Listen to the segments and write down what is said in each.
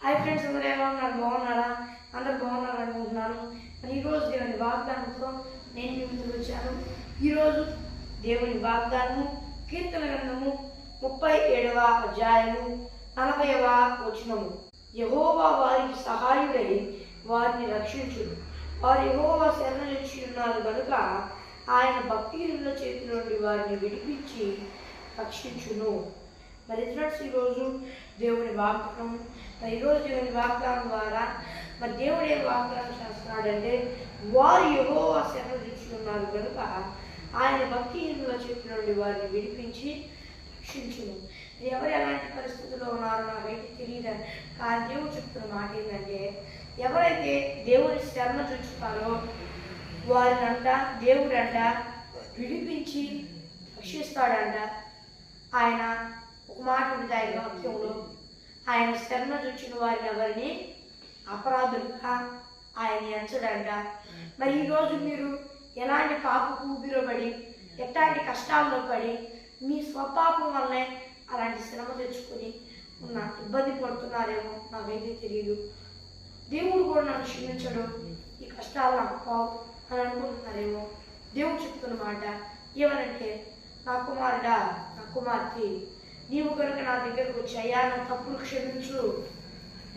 Hi friends, అందరూ ఎలా ఉన్నారు? బాగున్నారా? అందరు బాగున్నారు అనుకుంటున్నాను. మరి ఈరోజు దేవుని వాగ్దానంతో నేను మీ ముందుకు వచ్చాను. ఈరోజు దేవుని వాగ్దానము కీర్తన గ్రంథము 37వ అధ్యాయము 40వ వచనము. యెహోవా వారికి సహాయుడై వారిని రక్షించును. వారు యెహోవా శరణుజొచ్చి ఉన్నారు కనుక ఆయన భక్తిహీనుల చేతి నుండి వారిని విడిపించి రక్షించును. మరి ఫ్రెండ్స్, ఈరోజు దేవుని వాగ్దానం ఈరోజు దేవుని వాగ్దానం ద్వారా మరి దేవుడు ఏం వాగ్దానం చేస్తున్నాడంటే, వారు యెహోవా శరణుజొచ్చి ఉన్నారు కనుక ఆయన భక్తిహీనుల చేతి నుండి వారిని విడిపించి రక్షించును. ఎవరు ఎలాంటి పరిస్థితుల్లో ఉన్నారో నాకైతే తెలియదు, కానీ దేవుడు చెప్తున్న మాట ఏంటంటే, ఎవరైతే దేవుని శరణుజొచ్చుతారో వారినంట దేవుడంట విడిపించి రక్షిస్తాడంట. ఆయన ఒక మాట ఉంది ఆయన వాక్యంలో, ఆయన శరణుజొచ్చిన వారిని ఎవరిని అపరాధులుగా ఆయన ఎంచడంట. మరి ఈరోజు మీరు ఎలాంటి పాపకు ఊబిలోపడి ఎట్లాంటి కష్టాల్లో పడి మీ స్వపాపం వల్లనే అలాంటి శ్రమ తెచ్చుకొని ఉన్న ఇబ్బంది పడుతున్నారేమో నాకైతే తెలియదు. దేవుడు కూడా నన్ను క్షమించడు, ఈ కష్టాలు నాకు పోవు అని అనుకుంటున్నారేమో. దేవుడు చెప్తున్న మాట ఏమనంటే, నా కుమారుడా, నా కుమార్తె, నీవు కనుక నా దగ్గరకు వచ్చి అయ్యా నా తప్పులు క్షమించు,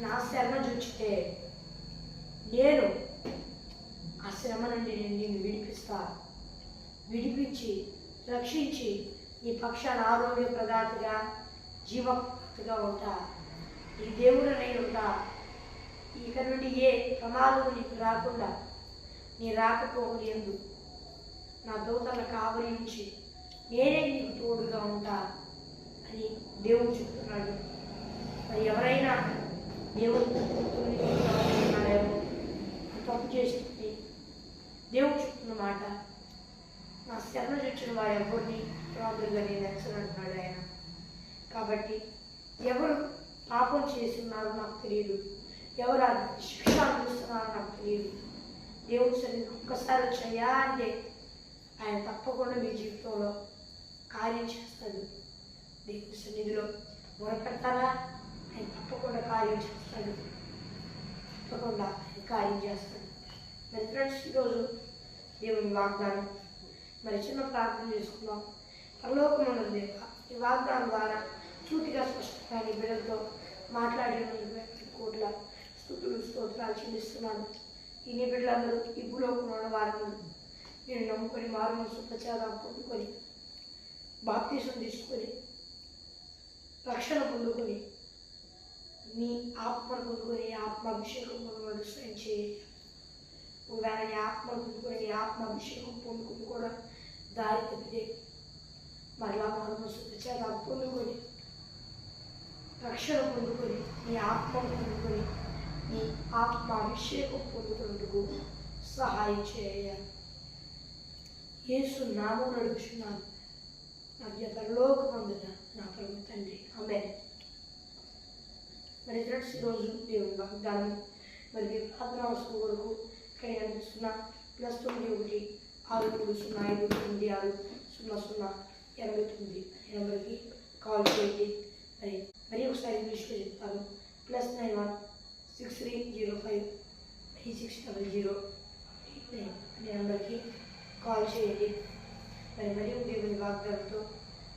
నా శ్రమ చూచితే నేను ఆ శ్రమ నుండి నేను విడిపిస్తా, విడిపించి రక్షించి నీ పక్షాన ఆరోగ్య ప్రదాతగా జీవప్రదాతగా ఉంటా. ఈ దేవుడనై ఉంటా. ఇక నుండి ఏ ప్రమాదము నీకు రాకుండా నీ రాకపోలేదు నా దూతల కావలి నుంచి నేనే నీకు తోడుగా ఉంటా అని దేవుడు చెప్తున్నాడు. మరి ఎవరైనా దేవుడు తప్పు చేస్తుంది, దేవుడు చెప్తున్న మాట, నా శరణ చొచ్చిన వారు ఎవరిని ప్రాంతంగా నేను ఎంచనంటున్నాడు ఆయన. కాబట్టి ఎవరు పాపం చేస్తున్నారో నాకు తెలియదు, ఎవరు ఆ శిక్ష అనుభవిస్తున్నారో నాకు తెలియదు. దేవుడు సరిగ్గా ఒక్కసారి వచ్చాయా అంటే ఆయన తప్పకుండా మీ జీవితంలో కార్యం చేస్తాడు. దేవుని సన్నిధిలో మొరపెడతారా, ఆయన తప్పకుండా కార్యం చేస్తాడు, తప్పకుండా ఆయన కార్యం చేస్తాడు. మరి ఫ్రెండ్స్, ఈరోజు దేవుని వాగ్దానం మరి చిన్న ప్రార్థన చేసుకున్నాం. పరలోకమున్న దేవా, ఈ వాగ్దానం ద్వారా సూటిగా స్పష్టంగా నీ బిడ్డలతో మాట్లాడినందుకు కోట్ల స్తుతులు స్తోత్రాలు చెల్లిస్తున్నాను. ఈ నీ బిడ్డలందరూ ఈ భూలోకంలో వారిని నేను నమ్ముకొని మారు సుఖచారం పొందుకొని బాప్తీసం తీసుకొని రక్షణ పొందుకొని నీ ఆత్మను పొందుకొని ఆత్మాభిషేకం పొందుకొని స్వయం చేయాలి. ఒకవేళ నీ ఆత్మను పొందుకొని నీ ఆత్మాభిషేకం పొందుకొని కూడా దారి తప్పితే మరలా మారు సుఖచారం పొందుకొని రక్షణ పొందుకొని నీ ఆత్మను పొందుకొని నీ ఆత్మాభిషేకం పొందుకునేందుకు సహాయం చేయాలి. యేసు నామమున అడుగుచున్నాను నా పరలోకమందున నా పరమ తండ్రి, ఆమేన్. మరి ఫ్రెండ్స్, ఈరోజు దేవుని వాగ్దానం మరి మీ ప్రార్థన అవసరం కొరకు ఇక్కడ కనిపిస్తున్న +91 630 596 00 89 కాల్ చేయండి. మరి ఒకసారి ఇంగ్లీష్లో చెప్తాను. +91 6305 3600 అనే నెంబర్కి కాల్ చేయండి. మరి దేవుని వాగ్దానంతో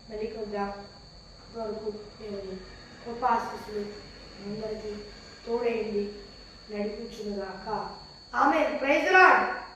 మళ్ళీ కలుద్దాం. వరకు దేవుని కృపాశీస్సులు అందరికీ తోడేయండి, నడిపించునుగాక. ఆమేన్. Praise the lord.